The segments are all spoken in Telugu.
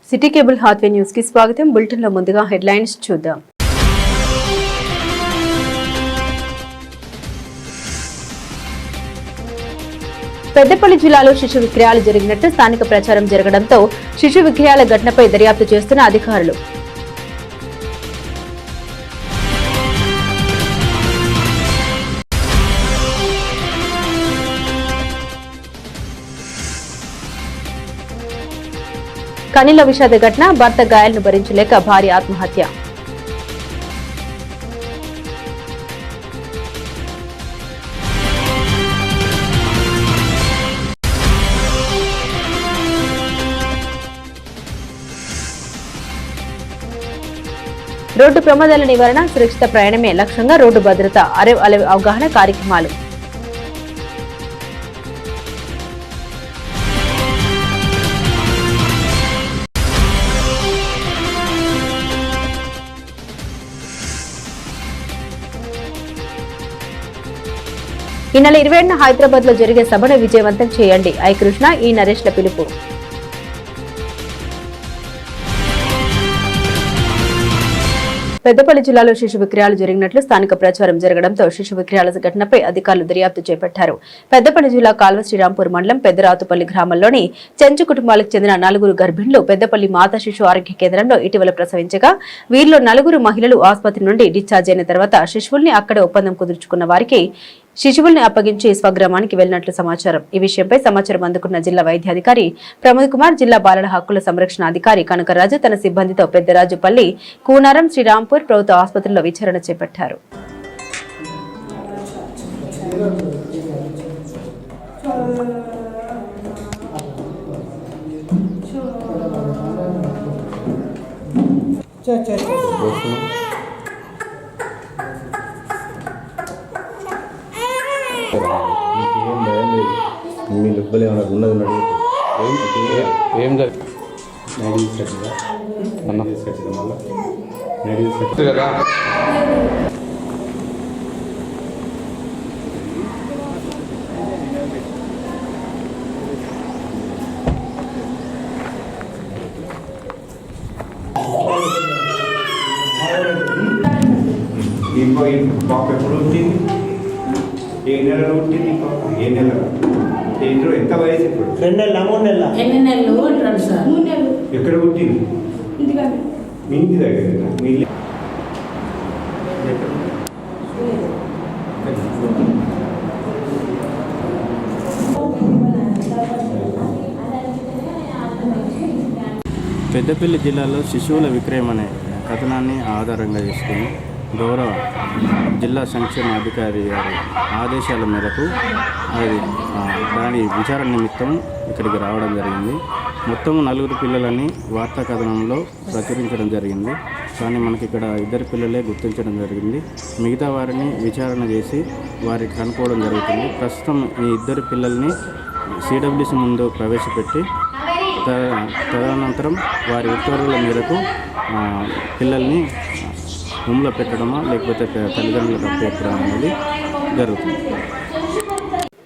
సిటీ కేబుల్ హాత్వే న్యూస్ కి స్వాగతం. బులెటిన్ లో ముందుగా హెడ్లైన్స్ చూద్దాం. పెద్దపల్లి జిల్లాలో శిశు విక్రయాలు జరిగినట్టు స్థానిక ప్రచారం జరగడంతో శిశు విక్రయాల ఘటనపై దర్యాప్తు చేస్తున్న అధికారులు. కనిలో విషాద ఘటన, భర్త గాయాలను భరించలేక భార్య ఆత్మహత్య. రోడ్డు ప్రమాదాల నివారణ, సురక్షిత ప్రయాణమే లక్ష్యంగా రోడ్డు భద్రత, అవగాహన కార్యక్రమాలు. ఈ నెల 27న హైదరాబాద్ లో జరిగే సభను విజయవంతం చేయండి. ఐ కృష్ణ, ఈ నరేష్ల పిలుపు. పెద్దపల్లి జిల్లాలో శిశు విక్రయాలు జరిగినట్లు స్థానిక ప్రచారం జరగడంతో శిశు విక్రయాల ఘటనపై అధికారులు దర్యాప్తు చేపట్టారు. పెద్దపల్లి జిల్లా కాల్వ శ్రీరాంపూర్ మండలం పెద్దరాతుపల్లి గ్రామంలోని చెంచు కుటుంబాలకు చెందిన 4 గర్భిణులు పెద్దపల్లి మాతా శిశు ఆరోగ్య కేంద్రంలో ఇటీవల ప్రసవించగా వీరిలో 4 మహిళలు ఆసుపత్రి నుండి డిశ్చార్జ్ అయిన తర్వాత శిశువుల్ని అక్కడే ఒప్పందం కుదుర్చుకున్న వారికి శిశువుల్ని అప్పగించి స్వగ్రామానికి వెళ్లినట్లు సమాచారం. ఈ విషయంపై సమాచారం అందుకున్న జిల్లా వైద్యాధికారి ప్రమోద్ కుమార్, జిల్లా బాలల హక్కుల సంరక్షణ అధికారి కనకరాజు తన సిబ్బందితో పెద్దరాజుపల్లి, కూనారం, శ్రీరాంపూర్ ప్రభుత్వ ఆసుపత్రిలో విచారణ చేపట్టారు. మీ లుబ్బలు ఏమైనా ఉన్నది ఏం కదా. పాప ఎప్పుడు వచ్చింది? ఏ నెలలో పుట్టింది? ఏ నెల? ఎంత వయసు ఇప్పుడు? 2 నెలల 3 నెలల ఎన్ని నెలలు అంటారు సార్? 3 నెలలు. ఎక్కడ పుట్టింది? మీ ఇంటి దగ్గర. మీ పెద్దపల్లి జిల్లాలో శిశువుల విక్రయం అనే కథనాన్ని ఆధారంగా చేసుకుని గౌరవ జిల్లా సంక్షేమ అధికారి గారి ఆదేశాల మేరకు దాని విచారణ నిమిత్తం ఇక్కడికి రావడం జరిగింది. మొత్తం 4 పిల్లలని వార్తా కథనంలో ప్రచురించడం జరిగింది. కానీ మనకి ఇక్కడ 2 పిల్లలే గుర్తించడం జరిగింది. మిగతా వారిని విచారణ చేసి వారికి కనుక్కోవడం జరుగుతుంది. ప్రస్తుతం ఈ 2 పిల్లల్ని సిడబ్ల్యూసి ముందు ప్రవేశపెట్టి తదనంతరం వారి ఉత్తర్వుల మేరకు పిల్లల్ని రూమ్లో పెట్టడమా లేకపోతే తల్లిదండ్రులకు అప్పచెప్పడం అనేది జరుగుతుంది.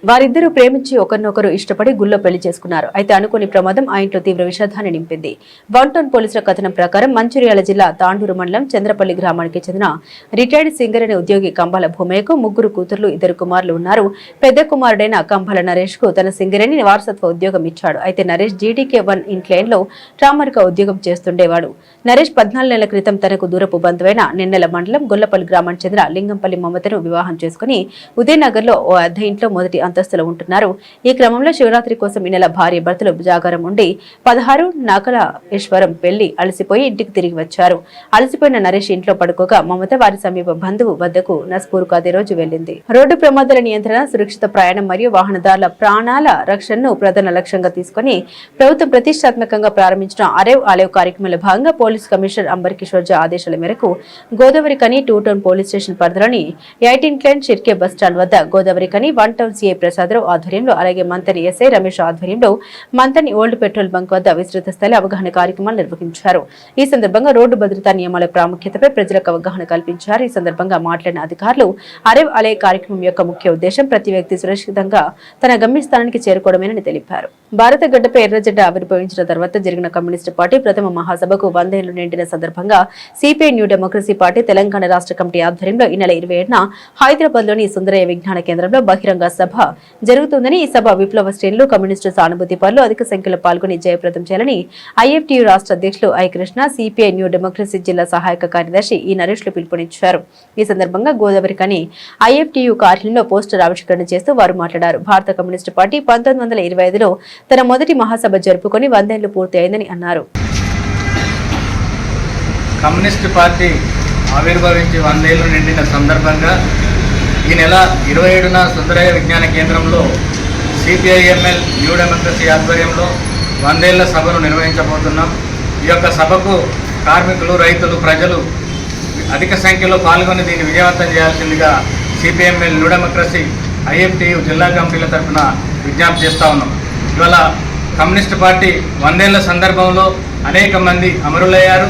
వారిద్దరూ ప్రేమించి ఒకరినొకరు ఇష్టపడి గుళ్ళో పెళ్లి చేసుకున్నారు. అయితే అనుకోని ప్రమాదం ఆ ఇంట్లో తీవ్ర విషాదాన్ని నింపింది. 1 టౌన్ పోలీసుల కథనం ప్రకారం మంచిర్యాల జిల్లా తాండూరు మండలం చంద్రపల్లి గ్రామానికి చెందిన రిటైర్డ్ సింగర్ అనే ఉద్యోగి కంబాల భూమయ్యకు 3 కూతుర్లు 2 కుమారులు ఉన్నారు. పెద్ద కుమారుడైన కంబాల నరేష్ కు తన సింగరేణి వారసత్వ ఉద్యోగం ఇచ్చాడు. అయితే నరేష్ GDK1 ఇంక్లైన్ లో ట్రామర్గా ఉద్యోగం చేస్తుండేవాడు. నరేష్ 14 నెలల క్రితం తనకు దూరపు బంధువైన నిన్నెల మండలం గొల్లపల్లి గ్రామానికి చెందిన లింగంపల్లి మమతను వివాహం చేసుకుని ఉదయనగర్ లో ఓ అద్దె ఇంట్లో మొదటి అంతస్తులో ఉంటున్నారు. ఈ క్రమంలో శివరాత్రి కోసం ఈ నెల భార్య భర్తలు జాగారం ఉండి 16 నాకలేశ్వరం వెళ్లి అలసిపోయి ఇంటికి తిరిగి వచ్చారు. అలసిపోయిన నరేష్ ఇంట్లో పడుకోగా మమత వారి సమీప బంధువు వద్దకు నస్పూర్కు అదే రోజు వెళ్లింది. రోడ్డు ప్రమాదాల నియంత్రణ, సురక్షిత ప్రయాణం మరియు వాహనదారుల ప్రాణాల రక్షణను ప్రధాన లక్ష్యంగా తీసుకుని ప్రభుత్వం ప్రతిష్టాత్మకంగా ప్రారంభించిన అరేవ్ కార్యక్రమంలో భాగంగా పోలీస్ కమిషనర్ అంబర్ కిషోర్ జా ఆదేశాల మేరకు గోదావరి కని 2 టౌన్ పోలీస్ స్టేషన్ పరిధిలోని 18 ఇంక్లైన్ షిర్కే బస్ స్టాండ్ వద్ద గోదావరి కని 1 టౌన్ సిఐ ప్రసాదరావు ఆధ్వర్యంలో అలాగే మంతని ఎస్ఐ రమేష్ ఆధ్వర్యంలో మంతని ఓల్డ్ పెట్రోల్ బంక్ వద్ద విస్తృత స్థాయి అవగాహన కార్యక్రమాలు నిర్వహించారు. ఈ సందర్భంగా రోడ్డు భద్రతా నియమాల ప్రాముఖ్యతపై ప్రజలకు అవగాహన కల్పించారు. ఈ సందర్భంగా మాట్లాడిన అధికారులు అరేవ్ అలే కార్యక్రమం యొక్క ముఖ్య ఉద్దేశం ప్రతి వ్యక్తి సురక్షితంగా తన గమ్యస్థానానికి చేరుకోవడమేనని తెలిపారు. భారత గడ్డపై ఎర్రజెండా ఆవిర్భవించిన తర్వాత జరిగిన కమ్యూనిస్టు పార్టీ ప్రథమ మహాసభకు 100 ఏళ్లు నిండిన సందర్భంగా CPI new democracy party Telangana రాష్ట్ర కమిటీ ఆధ్వర్యంలో ఈ నెల 27న హైదరాబాద్లోని సుందరయ్య విజ్ఞాన కేంద్రంలో బహిరంగ సభ జరుగుతుందని, ఈ సభ విప్లవ శ్రేణులు, కమ్యూనిస్టు సానుభూతి పరులు అధిక సంఖ్యలో పాల్గొని జయప్రదం చేయాలని ఐఎఫ్టియు రాష్ట్ర అధ్యక్షులు I Krishna, CPI new democracy జిల్లా సహాయక కార్యదర్శి ఈ నరేష్లు పిలుపునిచ్చారు. ఈ సందర్భంగా గోదావరికని ఐఎఫ్టియు కార్యాలయంలో పోస్టర్ ఆవిష్కరణ చేస్తూ వారు మాట్లాడారు. భారత కమ్యూనిస్టు పార్టీ 1925లో తన మొదటి మహాసభ జరుపుకొని 100 ఏళ్లు పూర్తి అయిందని అన్నారు. కమ్యూనిస్టు పార్టీ ఆవిర్భవించి 100 ఏళ్లు నిండిన సందర్భంగా ఈ నెల 27న సుందరయ్య విజ్ఞాన కేంద్రంలో సిపిఐఎంఎల్ న్యూ డెమోక్రసీ ఆధ్వర్యంలో 100 ఏళ్ల సభను నిర్వహించబోతున్నాం. ఈ యొక్క సభకు కార్మికులు, రైతులు, ప్రజలు అధిక సంఖ్యలో పాల్గొని దీన్ని విజయవంతం చేయాల్సిందిగా సిపిఎంఎల్ న్యూ డెమోక్రసీ ఐఎఫ్టియు జిల్లా కమిటీల తరఫున విజ్ఞప్తి చేస్తూ ఉన్నాం. ఇవాళ కమ్యూనిస్టు పార్టీ 100 ఏళ్ల సందర్భంలో అనేక మంది అమరులయ్యారు.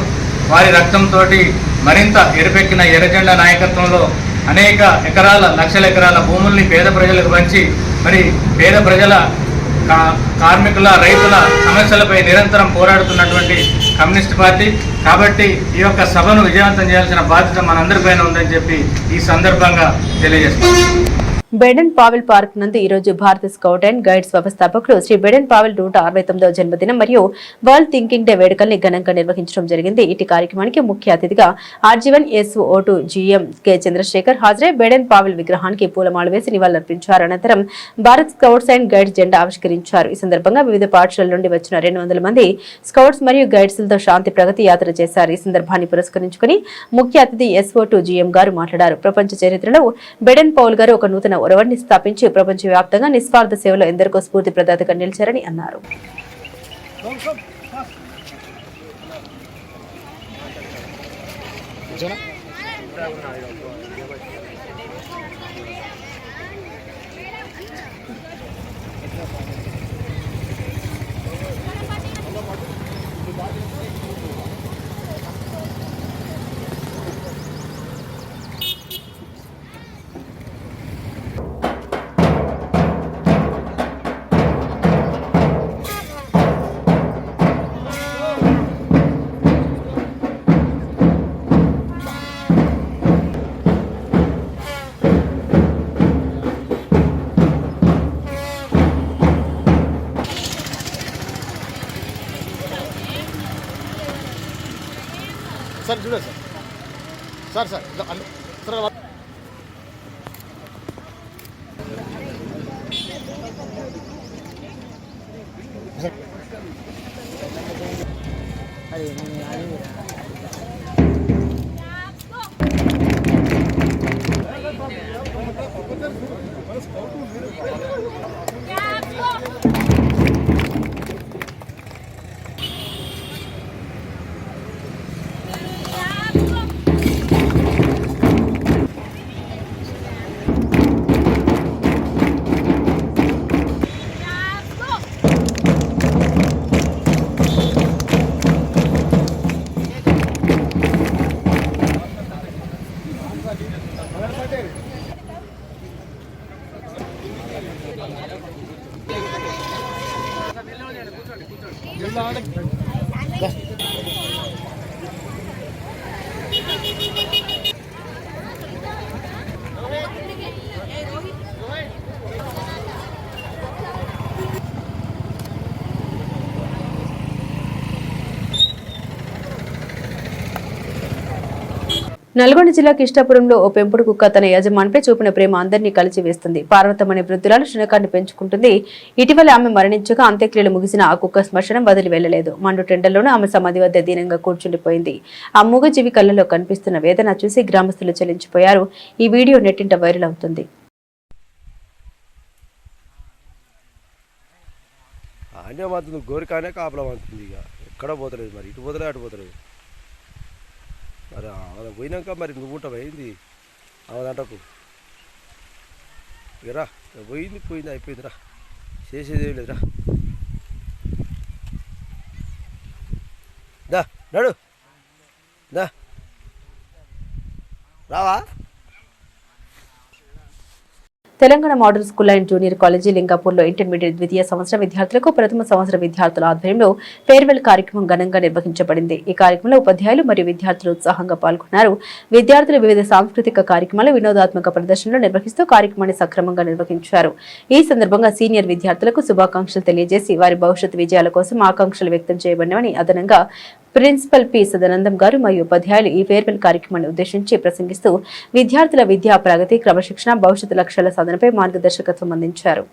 వారి రక్తంతో మరింత ఎరుపెక్కిన ఎర్రజెండా నాయకత్వంలో అనేక ఎకరాల, లక్షల ఎకరాల భూముల్ని పేద ప్రజలకు పంచి మరి పేద ప్రజల, కార్మికుల, రైతుల సమస్యలపై నిరంతరం పోరాడుతున్నటువంటి కమ్యూనిస్ట్ పార్టీ. కాబట్టి ఈ యొక్క సభను విజయవంతం చేయాల్సిన బాధ్యత మనందరిపైన ఉందని చెప్పి ఈ సందర్భంగా తెలియజేస్తాం. బెడెన్ పావెల్ పార్క్ నందు ఈ రోజు భారత స్కౌట్ అండ్ గైడ్స్ వ్యవస్థాపకులు శ్రీ బెడెన్ పావెల్ 169వ జన్మదినం మరియు వరల్డ్ థింకింగ్ డే వేడుకల్ని ఘనంగా నిర్వహించడం జరిగింది. ఇటు కార్యక్రమానికి ముఖ్య అతిథిగా RG one SO2 GM K Chandrasekhar హాజరై బెడెన్ పావెల్ విగ్రహానికి పూలమాల వేసి నివాళులర్పించారు. అనంతరం భారత్ స్కౌట్స్ అండ్ గైడ్స్ జెండా ఆవిష్కరించారు. ఈ సందర్భంగా వివిధ పాఠశాలల నుండి వచ్చిన 200 మంది స్కౌట్స్ మరియు గైడ్స్లతో శాంతి ప్రగతి యాత్ర చేశారు. ఈ సందర్భాన్ని పురస్కరించుకుని ముఖ్య అతిథి SO2 GM గారు మాట్లాడారు. ప్రపంచ చరిత్రలో బెడెన్ పౌల్ గారు ఒక నూతన ఒరవడిని స్థాపించి ప్రపంచవ్యాప్తంగా నిస్వార్థ సేవలో ఎందరికో స్ఫూర్తి ప్రదాతగా నిలిచారని అన్నారు. सर जुड़े सर सर सर నల్గొండ జిల్లా కిష్టాపురంలో ఓ పెంపుడు కుక్క తన యజమానిపై చూపిన ప్రేమ అందరినీ కలిచివేస్తుంది. పార్వతం అనే వృద్ధురాలు శునకాన్ని పెంచుకుంటుంది. ఇటీవల ఆమె మరణించగా అంత్యక్రియలు ముగిసిన ఆ కుక్క శ్మశానం వదిలి వెళ్లలేదు. మండు టెండల్లోనూ ఆమె సమాధి వద్ద దీనంగా కూర్చుండిపోయింది. ఆ మూగజీవి కళ్ళలో కనిపిస్తున్న వేదన చూసి గ్రామస్తులు చెల్లించిపోయారు. ఈ వీడియో నెట్టింట వైరల్ అవుతుంది. గోరికానే కాపలా అవుతుంది. ఇక ఎక్కడ పోతలేదు, మరి ఇటు పోతలేదు అటు పోతలేదు. మరి పోయినాక మరి నువ్వు ఉంటావు అయింది ఆమెదంటకు ఇక రా పోయింది అయిపోయిందిరా చేసేది ఏం లేదురా దా నడు దా రావా Telangana model school and junior college లింగాపూర్లో ఇంటర్మీడియట్ ద్వితీయ సంవత్సర విద్యార్థులకు ప్రథమ సంవత్సర విద్యార్థుల ఆధ్వర్యంలో ఫేర్వెల్ కార్యక్రమం ఘనంగా నిర్వహించబడింది. ఈ కార్యక్రమంలో ఉపాధ్యాయులు మరియు విద్యార్థులు ఉత్సాహంగా పాల్గొన్నారు. విద్యార్థులు వివిధ సాంస్కృతిక కార్యక్రమాలు, వినోదాత్మక ప్రదర్శనలు నిర్వహిస్తూ కార్యక్రమాన్ని సక్రమంగా నిర్వహించారు. ఈ సందర్భంగా సీనియర్ విద్యార్థులకు శుభాకాంక్షలు తెలియజేసి వారి భవిష్యత్ విజయాల కోసం ఆకాంక్షలు వ్యక్తం చేయబడినవని అదనంగా ప్రిన్సిపల్ పి సదానందం గారు మరియు ఉపాధ్యాయులు ఈ ఫేర్వెల్ కార్యక్రమాన్ని ఉద్దేశించి ప్రసంగిస్తూ విద్యార్థుల విద్యా ప్రగతి, క్రమశిక్షణ, భవిష్యత్తు లక్ష్యాల సాధనపై మార్గదర్శకత్వం అందించారు.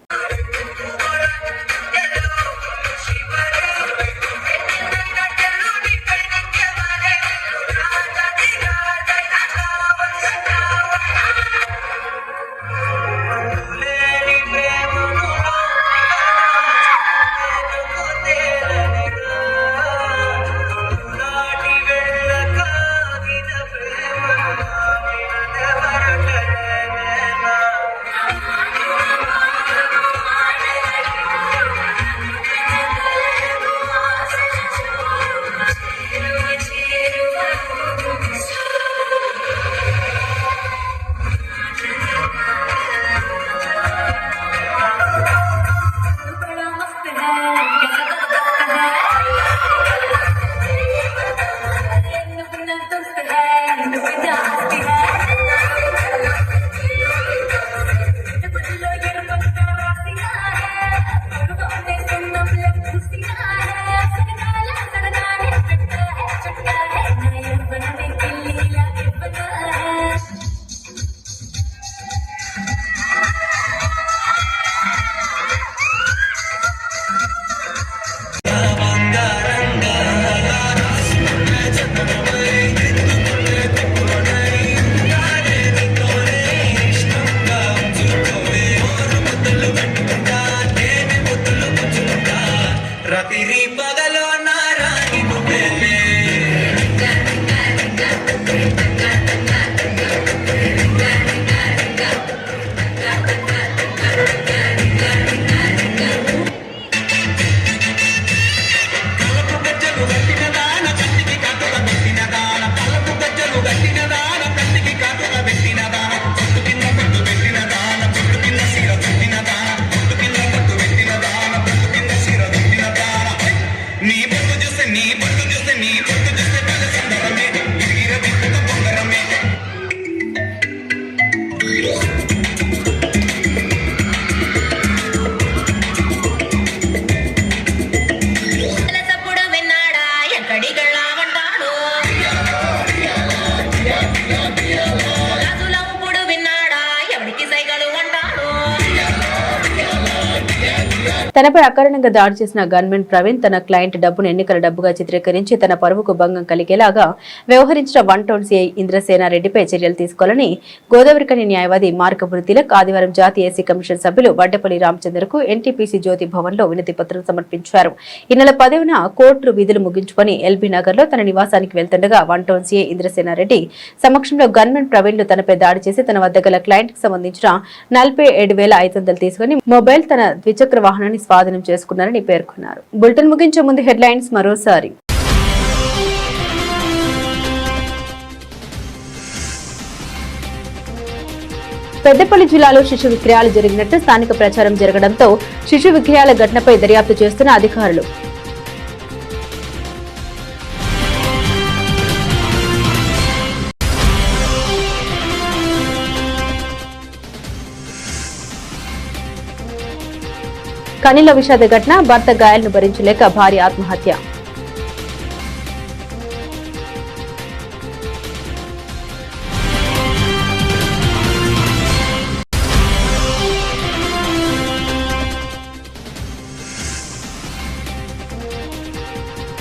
తనపై అకారణంగా దాడి చేసిన గన్మెన్ ప్రవీణ్ తన క్లయింట్ డబ్బును ఎన్నికల డబ్బుగా చిత్రీకరించి తన పరువుకు భంగం కలిగేలాగా వ్యవహరించిన 1 టౌన్ సిఐ ఇంద్రసేనారెడ్డిపై చర్యలు తీసుకోవాలని గోదావరికని న్యాయవాది మార్కపురి తిలక్ ఆదివారం జాతీయ ఏసీ కమిషన్ సభ్యులు వడ్డేపల్లి రామచంద్రకు ఎన్టీపీసీ జ్యోతి భవన్ లో వినతి పత్రం సమర్పించారు. ఈ నెల 10న కోర్టు విధులు ముగించుకొని ఎల్బీ నగర్ లో తన నివాసానికి వెళ్తుండగా 1 టౌన్ సిఐ ఇంద్రసేనారెడ్డి సమక్షంలో గన్మెన్ ప్రవీణ్ తనపై దాడి చేసి తన వద్ద గల క్లయింట్ కి సంబంధించిన 47,500 తీసుకుని మొబైల్, తన ద్విచక్ర వాహనాన్ని స్వాధీనం చేసుకున్నారని పేర్కొన్నారు. బులెటిన్ ముగించే ముందు హెడ్లైన్స్ మరోసారి. పెద్దపల్లి జిల్లాలో శిశు విక్రయాలు జరిగినట్టు స్థానిక ప్రచారం జరగడంతో శిశు విక్రయాల ఘటనపై దర్యాప్తు చేస్తున్న అధికారులు. కనిలో విషాద ఘటన, భర్త గాయాలను భరించలేక భార్య ఆత్మహత్య.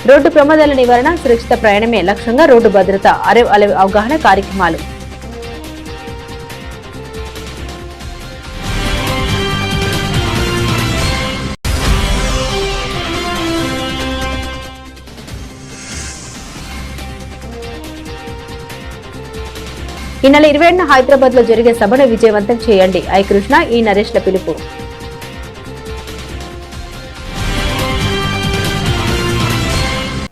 రోడ్డు ప్రమాదాల నివారణ, సురక్షిత ప్రయాణమే లక్ష్యంగా రోడ్డు భద్రత అవగాహన కార్యక్రమాలు. ఈ నెల 27న హైదరాబాద్ లో జరిగే సభను విజయవంతం చేయండి. ఐ కృష్ణ, ఈ నరేష్ల పిలుపు.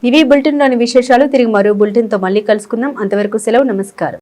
ఇవి బులెటిన్లోని విశేషాలు. తిరిగి మరో బులెటిన్తో మళ్ళీ కలుసుకుందాం. అంతవరకు సెలవు. నమస్కారం.